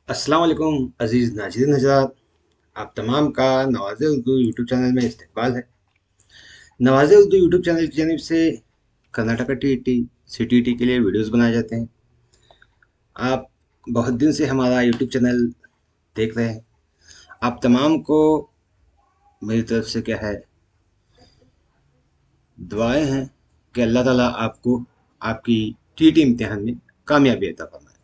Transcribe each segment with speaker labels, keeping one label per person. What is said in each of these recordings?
Speaker 1: अस्सलाम वालेकुम अजीज़ नाज़रीन हज़रात। आप तमाम का नवाज़े उर्दू यूट्यूब चैनल में इस्तकबाल है। नवाज़े उर्दू यूट्यूब चैनल की जानिब से कर्नाटका टीईटी सीटीईटी के लिए वीडियोस बनाए जाते हैं। आप बहुत दिन से हमारा यूट्यूब चैनल देख रहे हैं। आप तमाम को मेरी तरफ से क्या है, दुआएं हैं कि अल्लाह ताला आपको आपकी टीईटी इम्तिहान में कामयाबी अता फरमाए।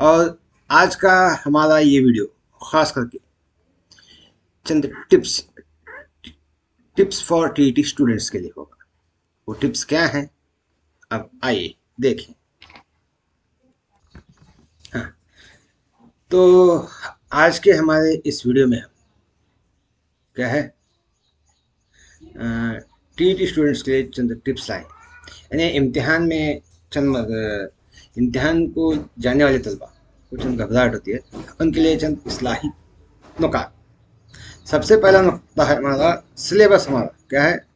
Speaker 1: और आज का हमारा ये वीडियो ख़ास करके चंद टिप्स फॉर टीईटी स्टूडेंट्स के लिए होगा। वो टिप्स क्या हैं, अब आइए देखें। हाँ, तो आज के हमारे इस वीडियो में हम क्या है, टीईटी स्टूडेंट्स के लिए चंद टिप्स लाए। यानी इम्तिहान में इम्तिहान को जाने वाले तलबा को चंद घबराहट होती है, उनके लिए चंद इस्लाही नुकात। सबसे पहला नुकता है हमारा सिलेबस। हमारा क्या है,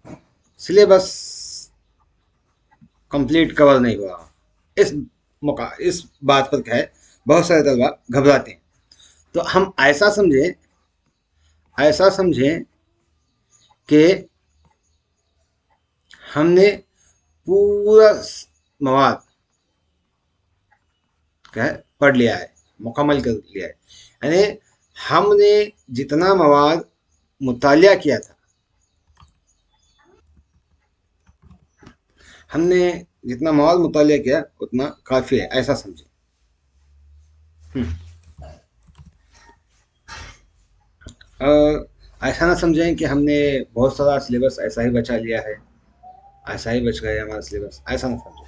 Speaker 1: सिलेबस कंप्लीट कवर नहीं हुआ। इस बात पर क्या है, बहुत सारे तलबा घबराते हैं। तो हम ऐसा समझें कि हमने पूरा मवाद क्या है पढ़ लिया है, मुकम्मल कर लिया है। यानी हमने जितना मवाद मुतालिया किया था, हमने जितना मवाद मुतालिया किया उतना काफ़ी है, ऐसा समझें। हम्म, और ऐसा ना समझें कि हमने बहुत सारा सिलेबस ऐसा ही बचा लिया है, ऐसा ही बच गया हमारा सिलेबस, ऐसा ना समझें।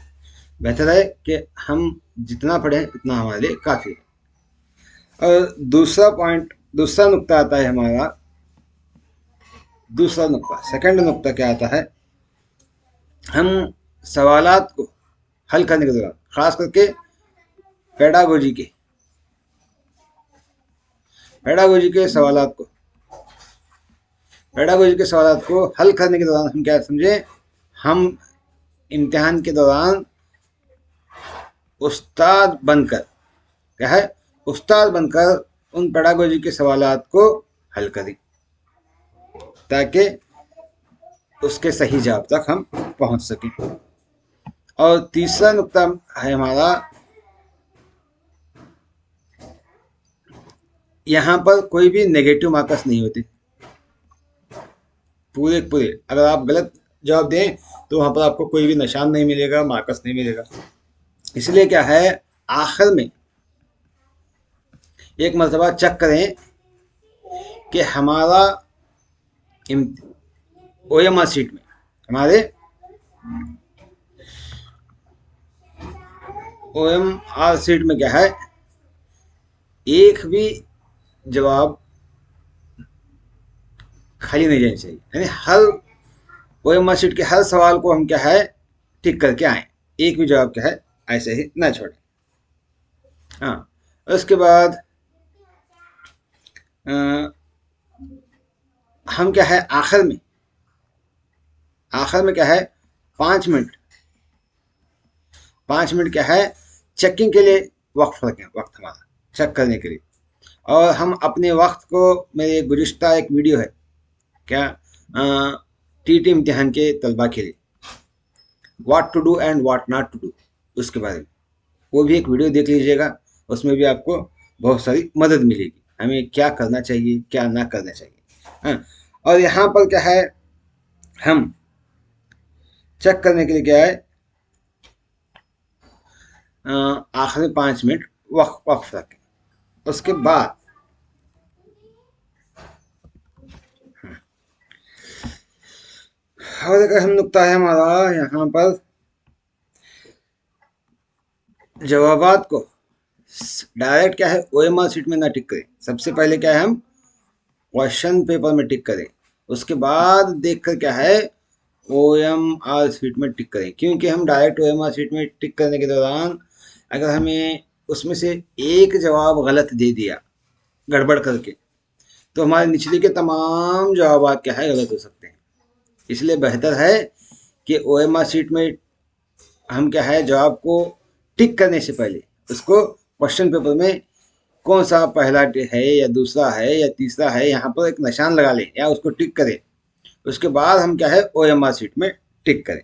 Speaker 1: बेहतर है कि हम जितना पढ़ें उतना हमारे लिए काफ़ी है। और दूसरा नुक्ता आता है हमारा। दूसरा नुक्ता, सेकंड नुक्ता क्या आता है, हम सवालात को हल करने के दौरान खास करके पेडागोजी के पेडागोजी के सवालात को पेडागोजी के सवालात को हल करने के दौरान हम क्या समझें, हम इम्तिहान के दौरान उस्ताद बनकर क्या है, उस्ताद बनकर उन पेडागोजी के सवालात को हल करें, ताकि उसके सही जवाब तक हम पहुंच सकें। और तीसरा नुक्ता है हमारा, यहाँ पर कोई भी नेगेटिव मार्कस नहीं होते। पूरे पूरे अगर आप गलत जवाब दें तो वहाँ पर आपको कोई भी निशान नहीं मिलेगा, मार्कस नहीं मिलेगा। इसलिए क्या है, आखिर में एक मरतबा चेक करें कि हमारा ओएमआर सीट में हमारे ओएमआर सीट में क्या है, एक भी जवाब खाली नहीं जानी चाहिए। यानी हर ओएमआर सीट के हर सवाल को हम क्या है टिक करके आए, एक भी जवाब क्या है ऐसे ही ना छोड़ें। हाँ, उसके बाद हम क्या है आखिर में क्या है, 5 मिनट 5 मिनट क्या है चेकिंग के लिए वक्त रखें, वक्त हमारा चेक करने के लिए। और हम अपने वक्त को, मेरे गुज़िश्ता एक वीडियो है क्या, टीटी इम्तिहान के तलबा के लिए, what to do and what not to do, उसके बारे में वो भी एक वीडियो देख लीजिएगा। उसमें भी आपको बहुत सारी मदद मिलेगी, हमें क्या करना चाहिए क्या ना करना चाहिए। हाँ, और यहाँ पर क्या है, हम चेक करने के लिए क्या है, आखिरी 5 मिनट वक्त रखें। उसके बाद और एक अहम नुकता है हमारा यहाँ पर, जवाबात को डायरेक्ट क्या है ओएमआर सीट में ना टिक करें। सबसे पहले क्या है, हम क्वेश्चन पेपर में टिक करें, उसके बाद देखकर क्या है ओएमआर सीट में टिक करें। क्योंकि हम डायरेक्ट ओएमआर सीट में टिक करने के दौरान अगर हमें उसमें से एक जवाब गलत दे दिया गड़बड़ करके, तो हमारे निचले के तमाम जवाब क्या है गलत हो सकते हैं। इसलिए बेहतर है कि ओएमआर सीट में हम क्या है जवाब को टिक करने से पहले उसको क्वेश्चन पेपर में कौन सा पहला है या दूसरा है या तीसरा है, यहाँ पर एक निशान लगा लें या उसको टिक करें। उसके बाद हम क्या है OMR शीट में टिक करें।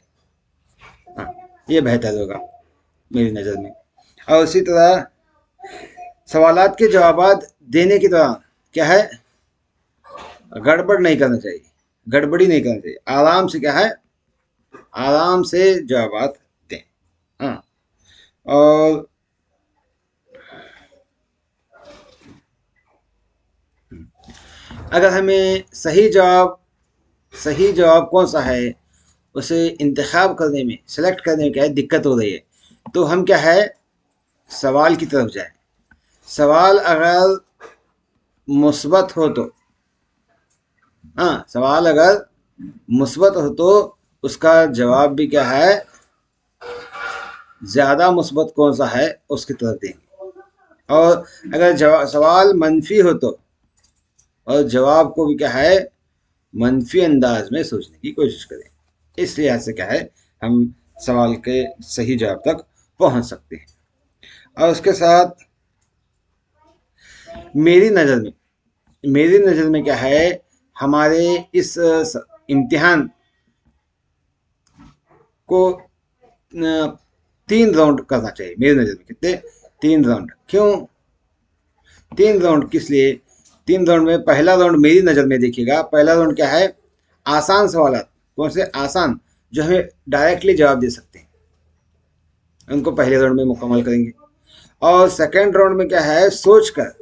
Speaker 1: हाँ, ये बेहतर होगा मेरी नज़र में। और उसी तरह सवालात के जवाबात देने के दौरान क्या है, गड़बड़ नहीं करना चाहिए, गड़बड़ी नहीं करना चाहिए। आराम से क्या है, आराम से जवाबात दें। हाँ, और अगर हमें सही जवाब कौन सा है उसे इंतखाब करने में, सेलेक्ट करने में क्या है दिक्कत हो रही है, तो हम क्या है सवाल की तरफ जाए। सवाल अगर मुस्बत हो तो, हाँ, सवाल अगर मुस्बत हो तो उसका जवाब भी क्या है ज़्यादा मुस्बत कौन सा है उसकी तरफ देंगे। और अगर सवाल मनफी हो तो, और जवाब को भी क्या है मनफी अंदाज में सोचने की कोशिश करें। इस लिहाज से क्या है हम सवाल के सही जवाब तक पहुंच सकते हैं। और उसके साथ मेरी नज़र में क्या है, हमारे इस इम्तिहान को 3 राउंड करना चाहिए मेरी नज़र में। कितने? 3 राउंड। क्यों 3 राउंड? किस लिए 3 राउंड में? पहला राउंड मेरी नज़र में देखिएगा, पहला राउंड क्या है आसान सवाल। कौन से आसान? जो हमें डायरेक्टली जवाब दे सकते हैं, उनको पहले राउंड में मुकम्मल करेंगे। और सेकेंड राउंड में क्या है सोच कर,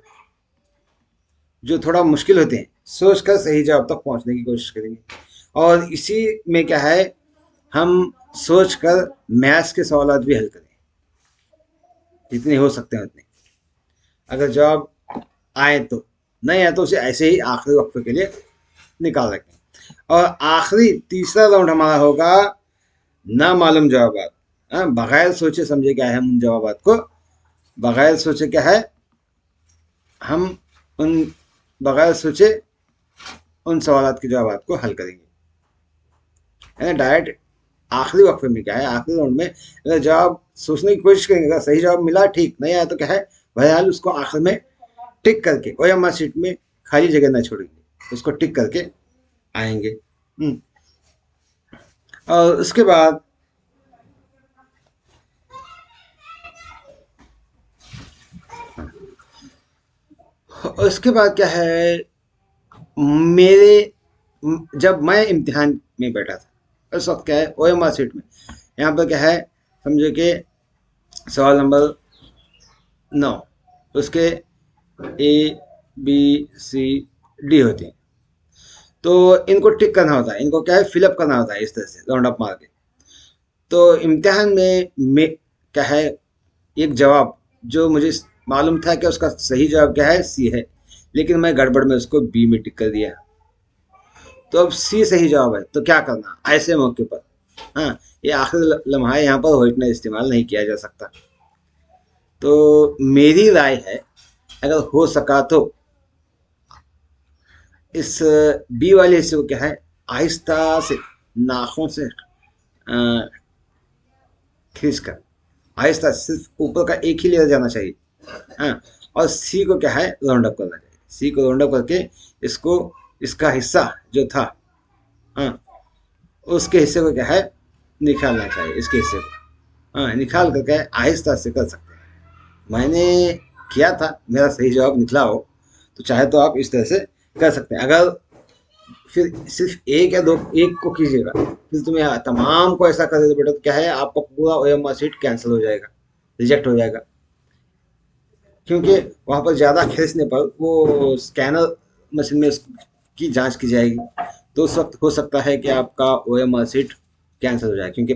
Speaker 1: जो थोड़ा मुश्किल होते हैं सोच कर सही जवाब तक पहुंचने की कोशिश करेंगे। और इसी में क्या है हम सोच कर मैथ्स के सवाल भी हल करें, जितने हो सकते हैं उतने। अगर जवाब आए तो, नहीं आए तो उसे ऐसे ही आखिरी वक्त के लिए निकाल रखें। और आखिरी तीसरा राउंड हमारा होगा ना मालूम जवाबात। बगैर सोचे समझे क्या है हम उन जवाबात को, बगैर सोचे क्या है हम उन बगैर सोचे उन सवालात के जवाबात को हल करेंगे। है ना, डायरेक्ट आखिरी वक्त में क्या है आखिरी राउंड में अगर जवाब सोचने की कोशिश करेंगे, अगर सही जवाब मिला ठीक, नहीं आया तो क्या है बहरहाल उसको आखिर में टिक करके OMR शीट में खाली जगह ना छोड़ेंगे, उसको टिक करके आएंगे। और उसके बाद क्या है मेरे जब मैं इम्तिहान में बैठा था उस वक्त क्या है OMR शीट में यहाँ पर क्या है समझो कि सवाल नंबर 9, उसके ABCD होते हैं, तो इनको टिक करना होता है, इनको क्या है फिलअप करना होता है इस तरह से राउंड अप मार के। तो इम्तिहान में क्या है एक जवाब जो मुझे मालूम था कि उसका सही जवाब क्या है C है, लेकिन मैं गड़बड़ में उसको B में टिक कर दिया। तो अब C सही जवाब है तो क्या करना ऐसे मौके पर? हाँ, ये आखिरी लम्हा है, यहाँ पर व्हाइटनर इस्तेमाल नहीं किया जा सकता। तो मेरी राय है अगर हो सका तो इस B वाले हिस्से को क्या है आहिस्ता से नाखून से खींच कर आहिस्ता सिर्फ ऊपर का एक ही लेयर जाना चाहिए। हाँ, और C को क्या है राउंड अप करना चाहिए। C को राउंड अप करके इसको इसका हिस्सा जो था, हाँ, उसके हिस्से को क्या है निकालना चाहिए, इसके हिस्से को। हाँ, निकाल करके आहिस्ता से कर सकते हैं। मैंने किया था, मेरा सही जवाब निकला हो तो चाहे तो आप इस तरह से कर सकते हैं। अगर फिर सिर्फ एक या दो एक को कीजिएगा फिर तुम्हें तमाम को ऐसा कर देते बेटा तो क्या है आपका पूरा OMR शीट कैंसिल हो जाएगा, रिजेक्ट हो जाएगा। क्योंकि वहाँ पर ज़्यादा खींचने पर वो स्कैनर मशीन में की जांच की जाएगी, तो उस वक्त हो सकता है कि आपका OMR शीट कैंसिल हो जाए। क्योंकि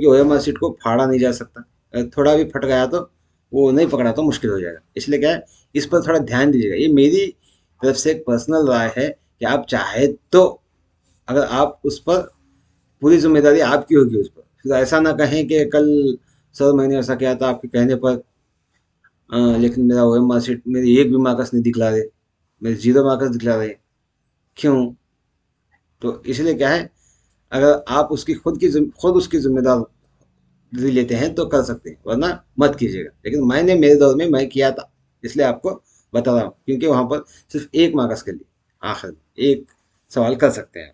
Speaker 1: OMR शीट को फाड़ा नहीं जा सकता, अगर थोड़ा भी फट गया तो वो नहीं पकड़ा तो मुश्किल हो जाएगा। इसलिए क्या है इस पर थोड़ा ध्यान दीजिएगा। ये मेरी तरफ से एक पर्सनल राय है कि आप चाहे तो अगर आप उस पर पूरी जिम्मेदारी आपकी होगी उस पर, फिर ऐसा ना कहें कि कल सर मैंने ऐसा किया था आपके कहने पर, लेकिन मेरा OMR शीट मेरे एक भी मार्कस नहीं दिखला रहे, मेरे 0 मार्कस दिखला रहे। क्यों? तो इसलिए क्या है अगर आप उसकी खुद उसकी जिम्मेदारी लेते हैं तो कर सकते हैं, वरना मत कीजिएगा। लेकिन मेरे दौर में मैं किया था, इसलिए आपको बता रहा हूँ, क्योंकि वहाँ पर सिर्फ 1 मार्क्स के लिए आखिर में एक सवाल कर सकते हैं।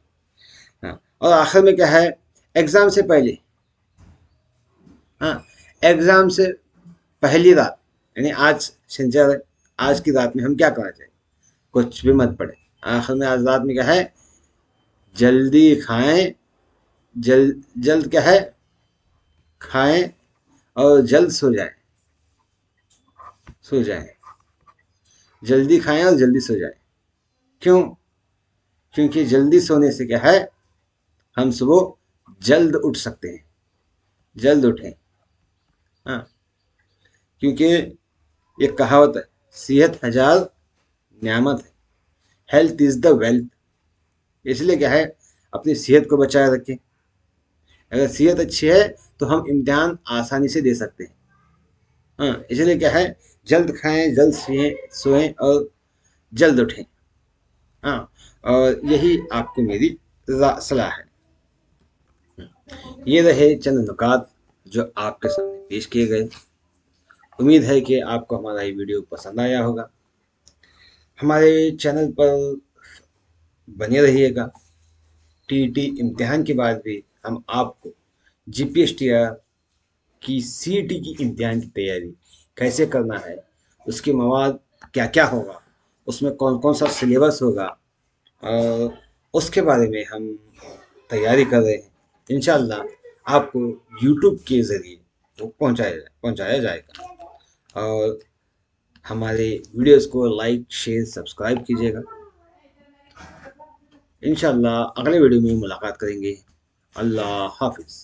Speaker 1: हाँ, और आखिर में क्या है, एग्जाम से पहले, हाँ, एग्जाम से पहली रात, यानी आज शनिचर है, आज की रात में हम क्या करना चाहिए, कुछ भी मत पड़े, आखिर में आज रात में क्या है, जल्दी खाएं, जल्द क्या है, खाएं और जल्द सो जाएं, जल्दी खाएं और जल्दी सो जाएं। क्यों? क्योंकि जल्दी सोने से क्या है, हम सुबह जल्द उठ सकते हैं, जल्द उठें। हाँ, क्योंकि ये कहावत है, सेहत हजार नियामत है, हेल्थ इज द वेल्थ। इसलिए क्या है, अपनी सेहत को बचाए रखें। अगर सेहत अच्छी है तो हम इम्तिहान आसानी से दे सकते हैं। हाँ, इसलिए क्या है, जल्द खाएं, जल्द सोएं और जल्द उठें। हाँ, और यही आपको मेरी सलाह है। ये रहे चंद नुकात जो आपके सामने पेश किए गए। उम्मीद है कि आपको हमारा ये वीडियो पसंद आया होगा। हमारे चैनल पर बने रहिएगा। टीटी इम्तिहान के बाद भी हम आपको जीपीएसटीआर की सीईटी की इम्तिहान की तैयारी कैसे करना है, उसके मवाद क्या क्या होगा, उसमें कौन कौन सा सिलेबस होगा, और उसके बारे में हम तैयारी कर रहे हैं। इंशाल्लाह आपको यूट्यूब के ज़रिए वो पहुंचाया जाएगा। और हमारे वीडियोस को लाइक शेयर सब्सक्राइब कीजिएगा। इंशाल्लाह अगले वीडियो में मुलाकात करेंगे। अल्लाह हाफिज़।